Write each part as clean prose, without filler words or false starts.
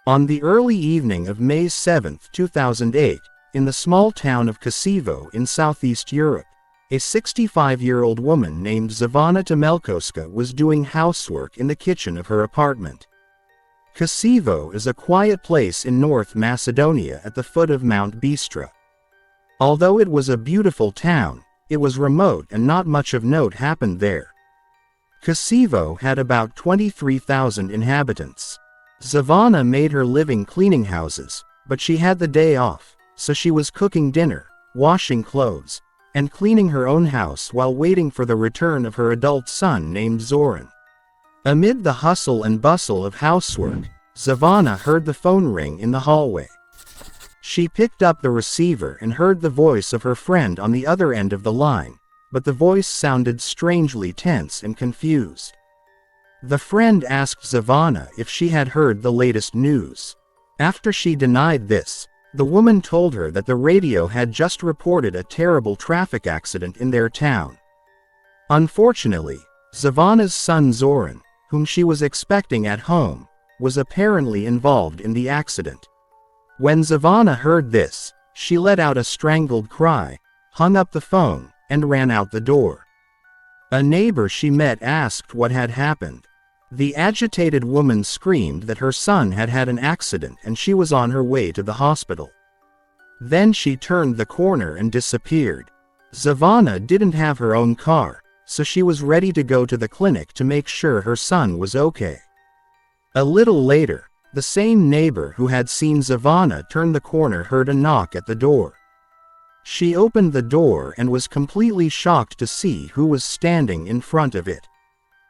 On the early evening of May 7, 2008, in the small town of Kosovo in southeast Europe, a 65-year-old woman named Zeana Tamelkoska was doing housework in the kitchen of her apartment. Kosovo is a quiet place in North Macedonia at the foot of Mount Bistra. Although it was a beautiful town, it was remote and not much of note happened there. Kosovo had about 23,000 inhabitants. Zeana made her living cleaning houses, but she had the day off, so she was cooking dinner, washing clothes, and cleaning her own house while waiting for the return of her adult son named Zoran. Amid the hustle and bustle of housework, Zeana heard the phone ring in the hallway. She picked up the receiver and heard the voice of her friend on the other end of the line, but the voice sounded strangely tense and confused. The friend asked Zeana if she had heard the latest news. After she denied this, the woman told her that the radio had just reported a terrible traffic accident in their town. Unfortunately, Zeana's son Zoran, whom she was expecting at home, was apparently involved in the accident. When Zeana heard this, she let out a strangled cry, hung up the phone, and ran out the door. A neighbor she met asked what had happened. The agitated woman screamed that her son had had an accident and she was on her way to the hospital. Then she turned the corner and disappeared. Zeana didn't have her own car, so she was ready to go to the clinic to make sure her son was okay. A little later, the same neighbor who had seen Zeana turn the corner heard a knock at the door. She opened the door and was completely shocked to see who was standing in front of it.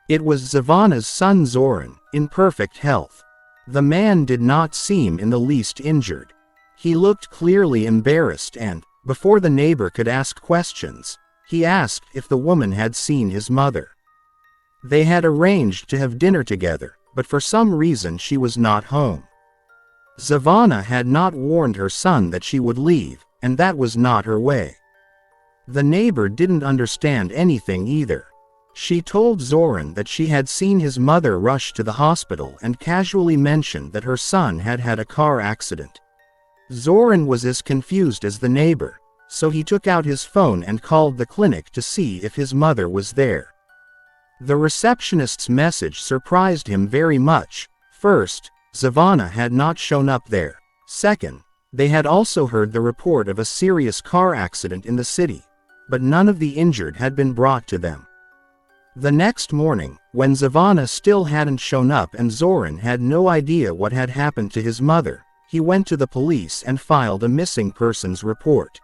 It was Zeana's son Zoran, in perfect health. The man did not seem in the least injured. He looked clearly embarrassed and, before the neighbor could ask questions, he asked if the woman had seen his mother. They had arranged to have dinner together, but for some reason she was not home. Zeana had not warned her son that she would leave, and that was not her way. The neighbor didn't understand anything either. She told Zoran that she had seen his mother rush to the hospital and casually mentioned that her son had had a car accident. Zoran was as confused as the neighbor, so he took out his phone and called the clinic to see if his mother was there. The receptionist's message surprised him very much. First, Zeana had not shown up there. Second, they had also heard the report of a serious car accident in the city, but none of the injured had been brought to them. The next morning, when Zeana still hadn't shown up and Zoran had no idea what had happened to his mother, he went to the police and filed a missing persons report.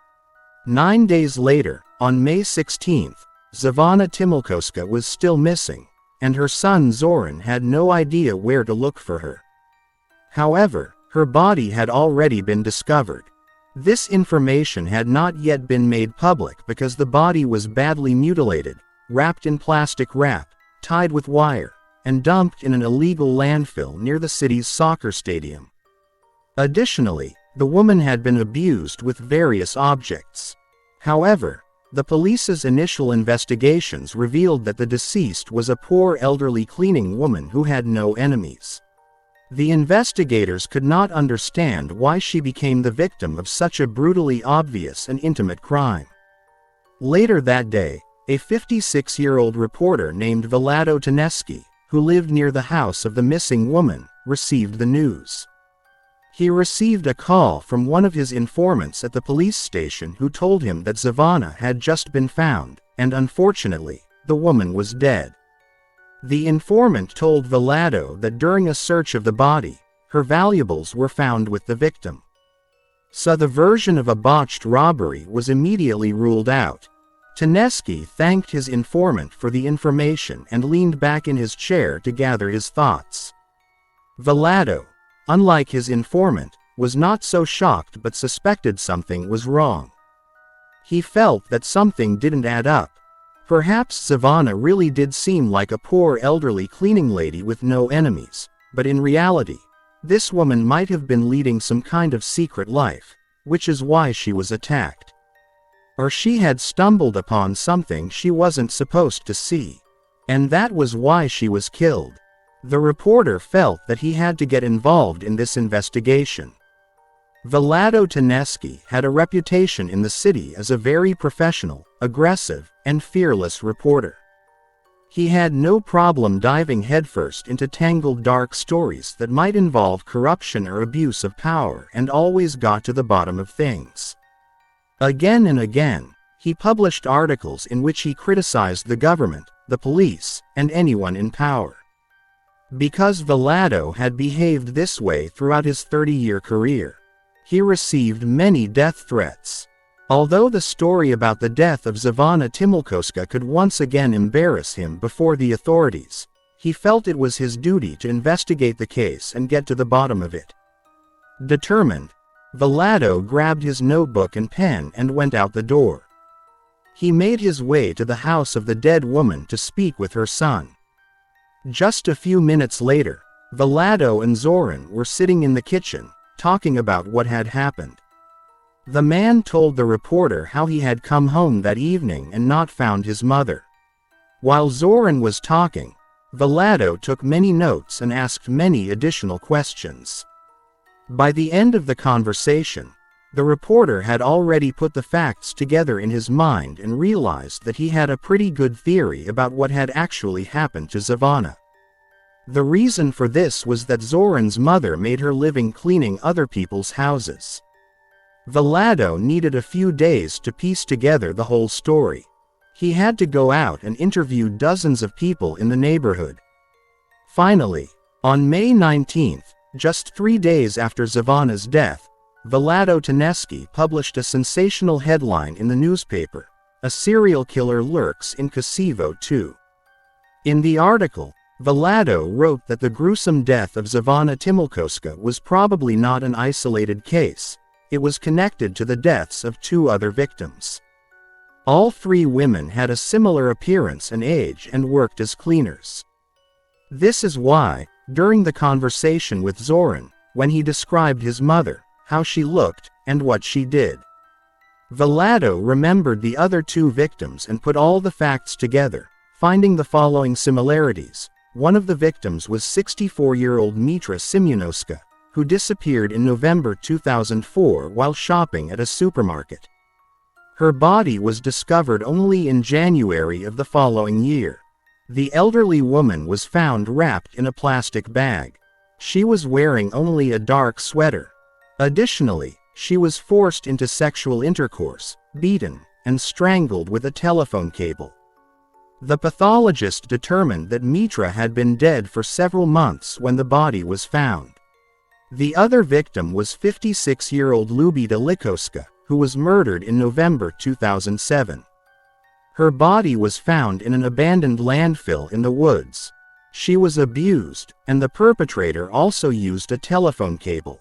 9 days later, on May 16, Zeana Tamelkoska was still missing, and her son Zoran had no idea where to look for her. However, her body had already been discovered. This information had not yet been made public because the body was badly mutilated, wrapped in plastic wrap, tied with wire, and dumped in an illegal landfill near the city's soccer stadium. Additionally, the woman had been abused with various objects. However, the police's initial investigations revealed that the deceased was a poor elderly cleaning woman who had no enemies. The investigators could not understand why she became the victim of such a brutally obvious and intimate crime. Later that day, a 56-year-old reporter named Vlado Taneski, who lived near the house of the missing woman, received the news. He received a call from one of his informants at the police station who told him that Zeana had just been found, and unfortunately, the woman was dead. The informant told Vlado that during a search of the body, her valuables were found with the victim. So the version of a botched robbery was immediately ruled out. Taneski thanked his informant for the information and leaned back in his chair to gather his thoughts. Vlado, unlike his informant, was not so shocked but suspected something was wrong. He felt that something didn't add up. Perhaps Zeana really did seem like a poor elderly cleaning lady with no enemies, but in reality, this woman might have been leading some kind of secret life, which is why she was attacked. Or she had stumbled upon something she wasn't supposed to see, and that was why she was killed. The reporter felt that he had to get involved in this investigation. Vlado Taneski had a reputation in the city as a very professional, aggressive, and fearless reporter. He had no problem diving headfirst into tangled dark stories that might involve corruption or abuse of power, and always got to the bottom of things. Again and again, he published articles in which he criticized the government, the police, and anyone in power. Because Vlado had behaved this way throughout his 30-year career, he received many death threats. Although the story about the death of Zeana Timilkowska could once again embarrass him before the authorities, he felt it was his duty to investigate the case and get to the bottom of it. Determined, Vlado grabbed his notebook and pen and went out the door. He made his way to the house of the dead woman to speak with her son. Just a few minutes later, Vlado and Zoran were sitting in the kitchen, talking about what had happened. The man told the reporter how he had come home that evening and not found his mother. While Zoran was talking, Vlado took many notes and asked many additional questions. By the end of the conversation, the reporter had already put the facts together in his mind and realized that he had a pretty good theory about what had actually happened to Zeana. The reason for this was that Zoran's mother made her living cleaning other people's houses. Vlado needed a few days to piece together the whole story. He had to go out and interview dozens of people in the neighborhood. Finally, on May 19th, just 3 days after Zeana's death, Vlado Taneski published a sensational headline in the newspaper: "A serial killer lurks in Kosovo too." In the article, Vlado wrote that the gruesome death of Zeana Timilkowska was probably not an isolated case. It was connected to the deaths of 2 other victims. All 3 women had a similar appearance and age and worked as cleaners. This is why, during the conversation with Zoran, when he described his mother, how she looked, and what she did, Vlado remembered the other 2 victims and put all the facts together, finding the following similarities. One of the victims was 64-year-old Mitra Simeonowska, who disappeared in November 2004 while shopping at a supermarket. Her body was discovered only in January of the following year. The elderly woman was found wrapped in a plastic bag. She was wearing only a dark sweater. Additionally, she was forced into sexual intercourse, beaten, and strangled with a telephone cable. The pathologist determined that Mitra had been dead for several months when the body was found. The other victim was 56-year-old Lubita Likowska, who was murdered in November 2007. Her body was found in an abandoned landfill in the woods. She was abused, and the perpetrator also used a telephone cable.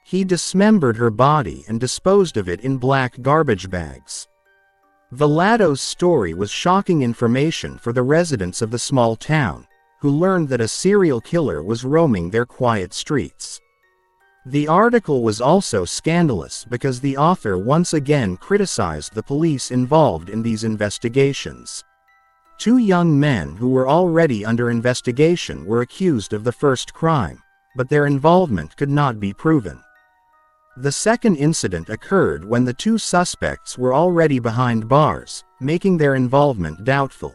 He dismembered her body and disposed of it in black garbage bags. Vlado's story was shocking information for the residents of the small town, who learned that a serial killer was roaming their quiet streets. The article was also scandalous because the author once again criticized the police involved in these investigations. 2 young men who were already under investigation were accused of the first crime, but their involvement could not be proven. The second incident occurred when the 2 suspects were already behind bars, making their involvement doubtful.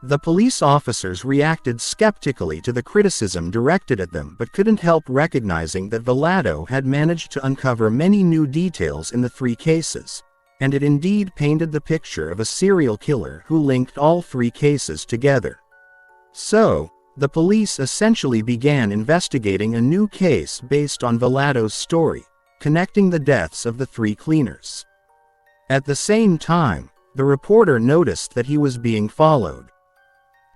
The police officers reacted skeptically to the criticism directed at them but couldn't help recognizing that Vlado had managed to uncover many new details in the 3 cases, and it indeed painted the picture of a serial killer who linked all 3 cases together. So, the police essentially began investigating a new case based on Vlado's story, connecting the deaths of the 3 cleaners. At the same time, the reporter noticed that he was being followed.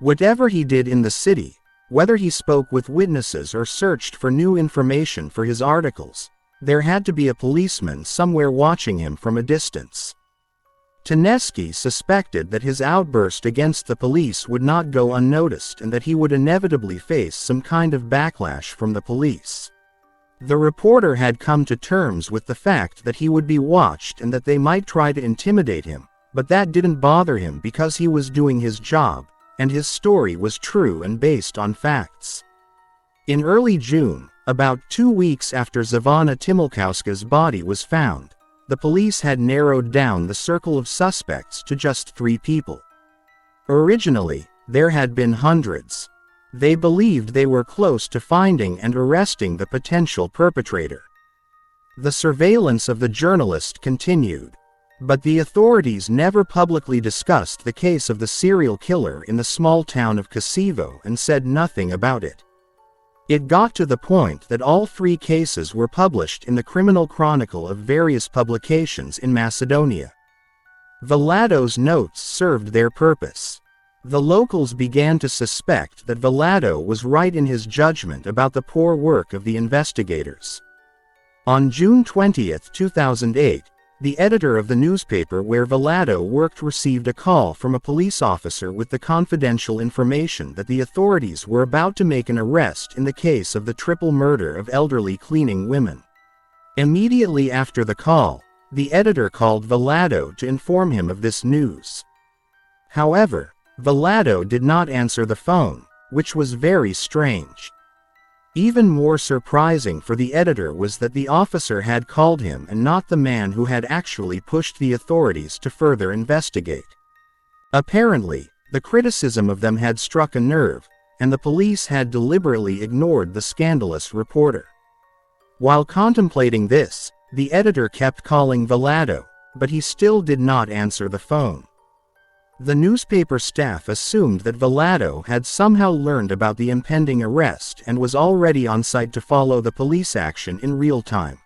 Whatever he did in the city, whether he spoke with witnesses or searched for new information for his articles, there had to be a policeman somewhere watching him from a distance. Taneski suspected that his outburst against the police would not go unnoticed and that he would inevitably face some kind of backlash from the police. The reporter had come to terms with the fact that he would be watched and that they might try to intimidate him, but that didn't bother him because he was doing his job, and his story was true and based on facts. In early June, about 2 weeks after Zeana Timilkowska's body was found, the police had narrowed down the circle of suspects to just 3 people. Originally, there had been hundreds. They believed they were close to finding and arresting the potential perpetrator. The surveillance of the journalist continued, but the authorities never publicly discussed the case of the serial killer in the small town of Kosovo and said nothing about it. It got to the point that all 3 cases were published in the Criminal Chronicle of various publications in Macedonia. Vlado's notes served their purpose. The locals began to suspect that Vlado was right in his judgment about the poor work of the investigators. On June 20, 2008, the editor of the newspaper where Vlado worked received a call from a police officer with the confidential information that the authorities were about to make an arrest in the case of the triple murder of elderly cleaning women. Immediately after the call, the editor called Vlado to inform him of this news. However, Vlado did not answer the phone, which was very strange. Even more surprising for the editor was that the officer had called him and not the man who had actually pushed the authorities to further investigate. Apparently, the criticism of them had struck a nerve, and the police had deliberately ignored the scandalous reporter. While contemplating this, the editor kept calling Vlado, but he still did not answer the phone. The newspaper staff assumed that Vlado had somehow learned about the impending arrest and was already on site to follow the police action in real time.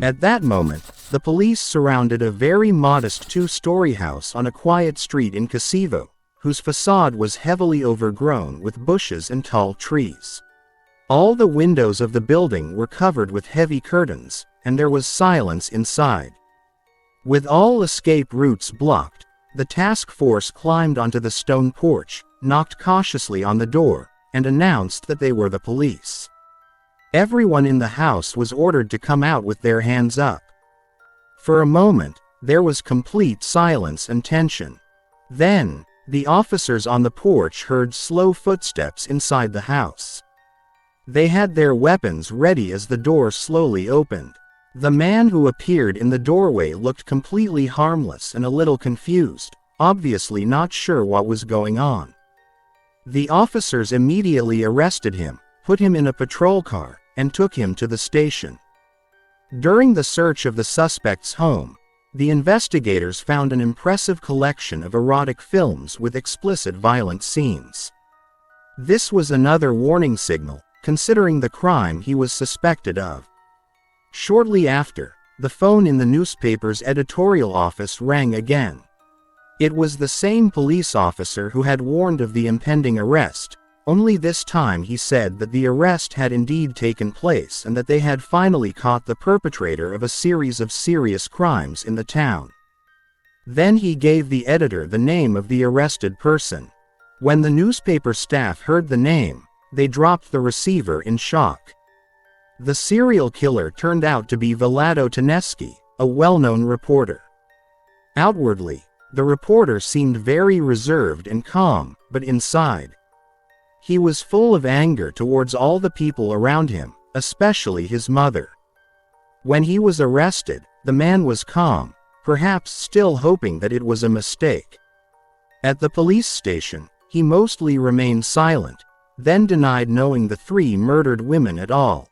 At that moment, the police surrounded a very modest 2-story house on a quiet street in Kosovo, whose facade was heavily overgrown with bushes and tall trees. All the windows of the building were covered with heavy curtains, and there was silence inside. With all escape routes blocked, the task force climbed onto the stone porch, knocked cautiously on the door, and announced that they were the police. Everyone in the house was ordered to come out with their hands up. For a moment, there was complete silence and tension. Then, the officers on the porch heard slow footsteps inside the house. They had their weapons ready as the door slowly opened. The man who appeared in the doorway looked completely harmless and a little confused, obviously not sure what was going on. The officers immediately arrested him, put him in a patrol car, and took him to the station. During the search of the suspect's home, the investigators found an impressive collection of erotic films with explicit violent scenes. This was another warning signal, considering the crime he was suspected of. Shortly after, the phone in the newspaper's editorial office rang again. It was the same police officer who had warned of the impending arrest, only this time he said that the arrest had indeed taken place and that they had finally caught the perpetrator of a series of serious crimes in the town. Then he gave the editor the name of the arrested person. When the newspaper staff heard the name, they dropped the receiver in shock. The serial killer turned out to be Vlado Taneski, a well-known reporter. Outwardly, the reporter seemed very reserved and calm, but inside, he was full of anger towards all the people around him, especially his mother. When he was arrested, the man was calm, perhaps still hoping that it was a mistake. At the police station, he mostly remained silent, then denied knowing the 3 murdered women at all.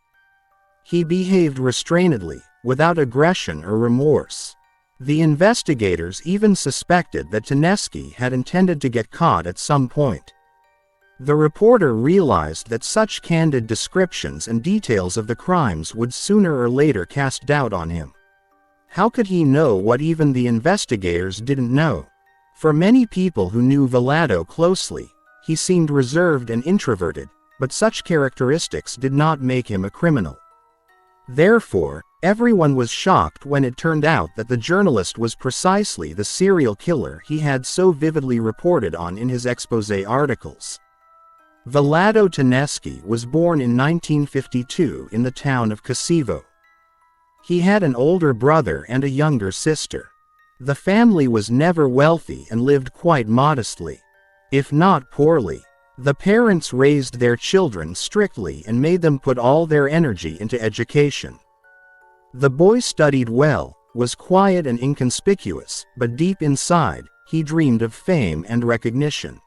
He behaved restrainedly, without aggression or remorse. The investigators even suspected that Taneski had intended to get caught at some point. The reporter realized that such candid descriptions and details of the crimes would sooner or later cast doubt on him. How could he know what even the investigators didn't know? For many people who knew Vlado closely, he seemed reserved and introverted, but such characteristics did not make him a criminal. Therefore, everyone was shocked when it turned out that the journalist was precisely the serial killer he had so vividly reported on in his exposé articles. Vlado Taneski was born in 1952 in the town of Kosovo. He had an older brother and a younger sister. The family was never wealthy and lived quite modestly. if not poorly. The parents raised their children strictly and made them put all their energy into education. The boy studied well, was quiet and inconspicuous, but deep inside, he dreamed of fame and recognition.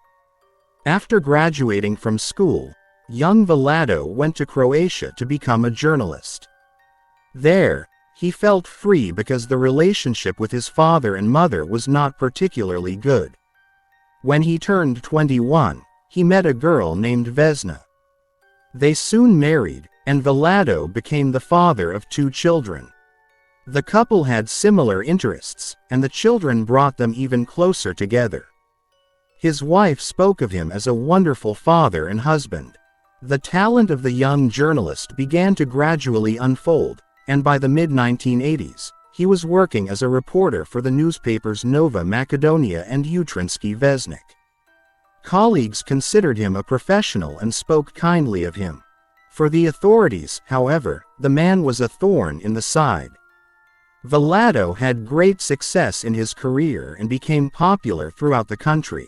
After graduating from school, young Vlado went to Croatia to become a journalist. There, he felt free because the relationship with his father and mother was not particularly good. When he turned 21, he met a girl named Vesna. They soon married, and Vlado became the father of 2 children. The couple had similar interests, and the children brought them even closer together. His wife spoke of him as a wonderful father and husband. The talent of the young journalist began to gradually unfold, and by the mid-1980s, he was working as a reporter for the newspapers Nova Macedonia and Jutranski Vesnik. Colleagues considered him a professional and spoke kindly of him. For the authorities, however, the man was a thorn in the side. Vlado had great success in his career and became popular throughout the country.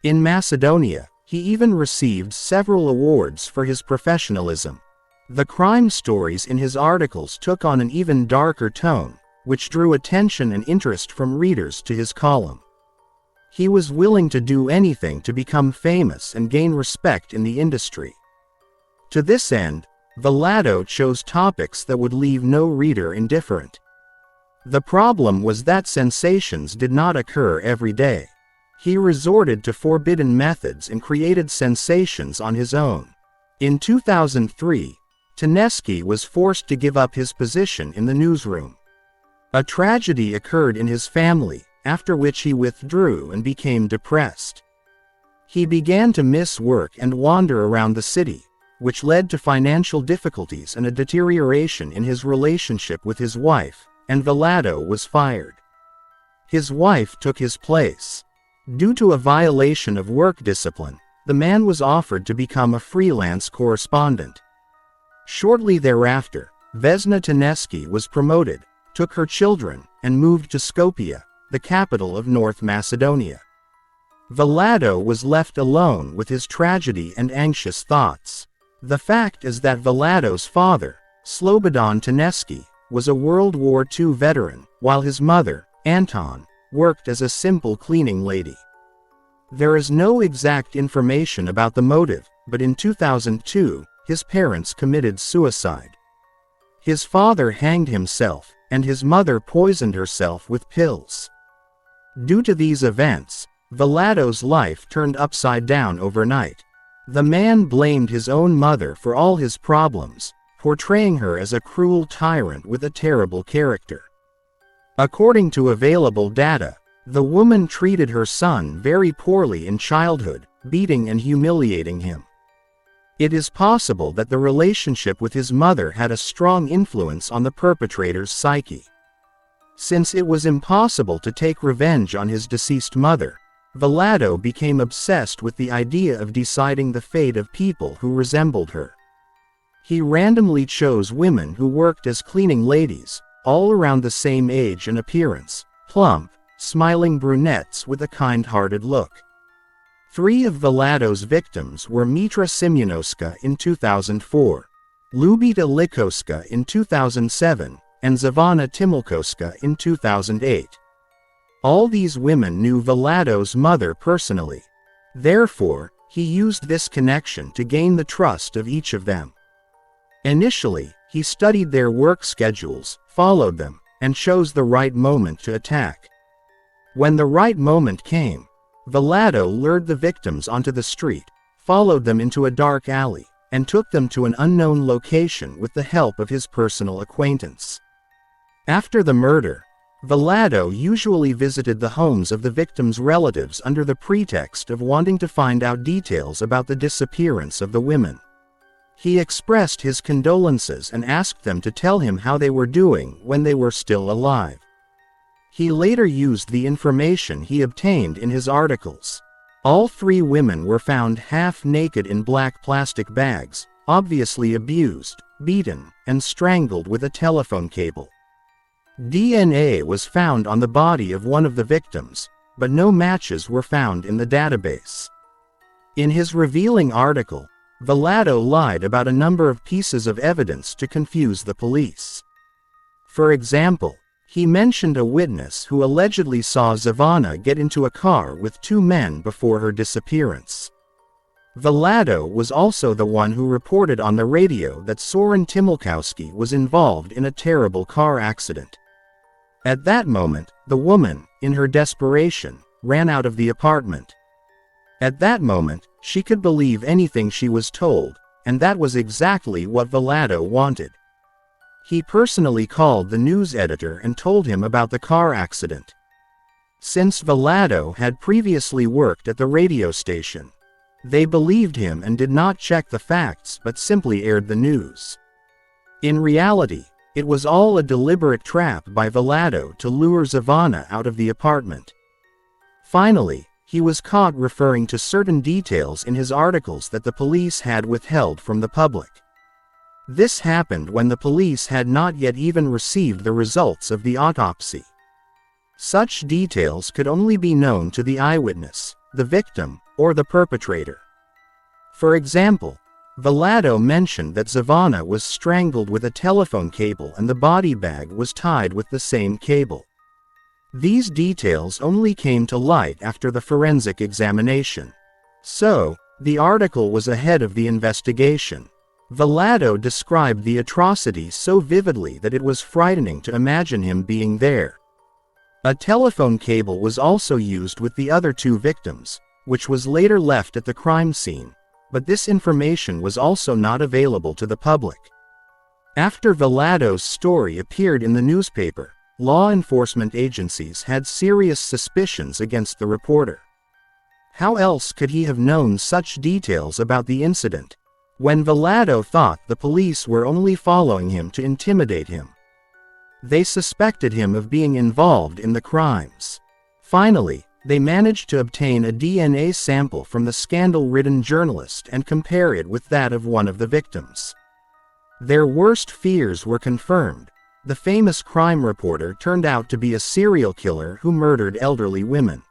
In Macedonia, he even received several awards for his professionalism. The crime stories in his articles took on an even darker tone, which drew attention and interest from readers to his column. He was willing to do anything to become famous and gain respect in the industry. To this end, Vlado chose topics that would leave no reader indifferent. The problem was that sensations did not occur every day. He resorted to forbidden methods and created sensations on his own. In 2003, Taneski was forced to give up his position in the newsroom. A tragedy occurred in his family, after which he withdrew and became depressed. He began to miss work and wander around the city, which led to financial difficulties and a deterioration in his relationship with his wife, and Vlado was fired. His wife took his place. Due to a violation of work discipline, the man was offered to become a freelance correspondent. Shortly thereafter, Vesna Taneski was promoted, took her children, and moved to Skopje, the capital of North Macedonia. Vlado was left alone with his tragedy and anxious thoughts. The fact is that Vlado's father, Slobodan Taneski, was a World War II veteran, while his mother, Anton, worked as a simple cleaning lady. There is no exact information about the motive, but in 2002, his parents committed suicide. His father hanged himself, and his mother poisoned herself with pills. Due to these events, Vlado's life turned upside down overnight. The man blamed his own mother for all his problems, portraying her as a cruel tyrant with a terrible character. According to available data, the woman treated her son very poorly in childhood, beating and humiliating him. It is possible that the relationship with his mother had a strong influence on the perpetrator's psyche. Since it was impossible to take revenge on his deceased mother, Vlado became obsessed with the idea of deciding the fate of people who resembled her. He randomly chose women who worked as cleaning ladies, all around the same age and appearance, plump, smiling brunettes with a kind-hearted look. 3 of Vlado's victims were Mitra Simeonowska in 2004, Lubita Likowska in 2007, and Zeana Timilkowska in 2008. All these women knew Vlado's mother personally. Therefore, he used this connection to gain the trust of each of them. Initially, he studied their work schedules, followed them, and chose the right moment to attack. When the right moment came, Vlado lured the victims onto the street, followed them into a dark alley, and took them to an unknown location with the help of his personal acquaintance. After the murder, Vlado usually visited the homes of the victims' relatives under the pretext of wanting to find out details about the disappearance of the women. He expressed his condolences and asked them to tell him how they were doing when they were still alive. He later used the information he obtained in his articles. All 3 women were found half-naked in black plastic bags, obviously abused, beaten, and strangled with a telephone cable. DNA was found on the body of one of the victims, but no matches were found in the database. In his revealing article, Vlado lied about a number of pieces of evidence to confuse the police. For example, he mentioned a witness who allegedly saw Zeana get into a car with two men before her disappearance. Vlado was also the one who reported on the radio that Soren Timilkowski was involved in a terrible car accident. At that moment, the woman, in her desperation, ran out of the apartment. At that moment, she could believe anything she was told, and that was exactly what Vlado wanted. He personally called the news editor and told him about the car accident. Since Vlado had previously worked at the radio station, they believed him and did not check the facts but simply aired the news. In reality, it was all a deliberate trap by Vlado to lure Zeana out of the apartment. Finally, he was caught referring to certain details in his articles that the police had withheld from the public. This happened when the police had not yet even received the results of the autopsy. Such details could only be known to the eyewitness, the victim, or the perpetrator. For example, Vlado mentioned that Zeana was strangled with a telephone cable and the body bag was tied with the same cable. These details only came to light after the forensic examination. So, the article was ahead of the investigation. Vlado described the atrocity so vividly that it was frightening to imagine him being there. A telephone cable was also used with the other two victims, which was later left at the crime scene, but this information was also not available to the public. After Vlado's story appeared in the newspaper, law enforcement agencies had serious suspicions against the reporter. How else could he have known such details about the incident, when Vlado thought the police were only following him to intimidate him? They suspected him of being involved in the crimes. Finally, they managed to obtain a DNA sample from the scandal-ridden journalist and compare it with that of one of the victims. Their worst fears were confirmed. The famous crime reporter turned out to be a serial killer who murdered elderly women.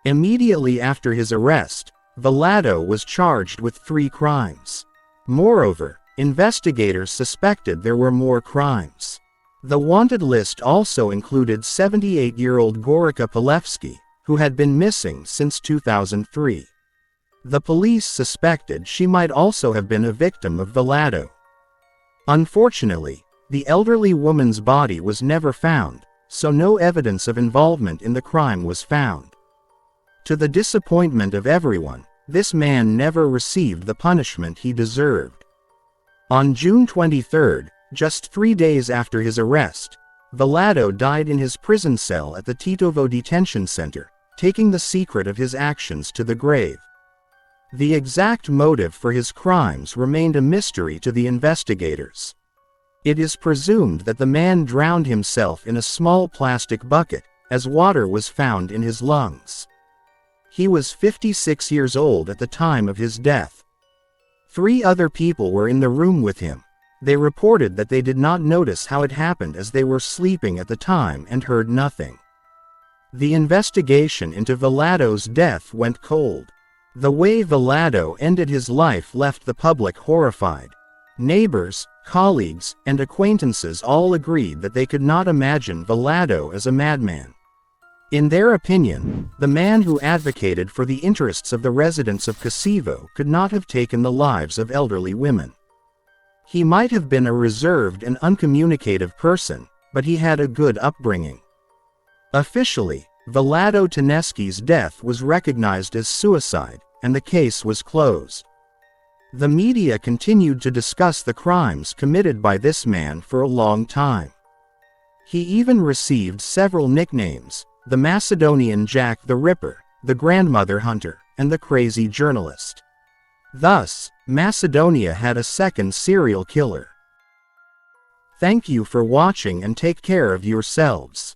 Immediately after his arrest, Vlado was charged with 3 crimes. Moreover, investigators suspected there were more crimes. The wanted list also included 78-year-old Gorica Polewski, who had been missing since 2003. The police suspected she might also have been a victim of Vlado. Unfortunately, the elderly woman's body was never found, so no evidence of involvement in the crime was found. To the disappointment of everyone, this man never received the punishment he deserved. On June 23, just 3 days after his arrest, Vlado died in his prison cell at the Titovo detention center, taking the secret of his actions to the grave. The exact motive for his crimes remained a mystery to the investigators. It is presumed that the man drowned himself in a small plastic bucket, as water was found in his lungs. He was 56 years old at the time of his death. 3 other people were in the room with him. They reported that they did not notice how it happened as they were sleeping at the time and heard nothing. The investigation into Vlado's death went cold. The way Vlado ended his life left the public horrified. Neighbors, colleagues, and acquaintances all agreed that they could not imagine Vlado as a madman. In their opinion, the man who advocated for the interests of the residents of Kosovo could not have taken the lives of elderly women. He might have been a reserved and uncommunicative person, but he had a good upbringing. Officially, Vlado Taneski's death was recognized as suicide, and the case was closed. The media continued to discuss the crimes committed by this man for a long time. He even received several nicknames: the Macedonian Jack the Ripper, the Grandmother Hunter, and the Crazy Journalist. Thus, Macedonia had a second serial killer. Thank you for watching and take care of yourselves.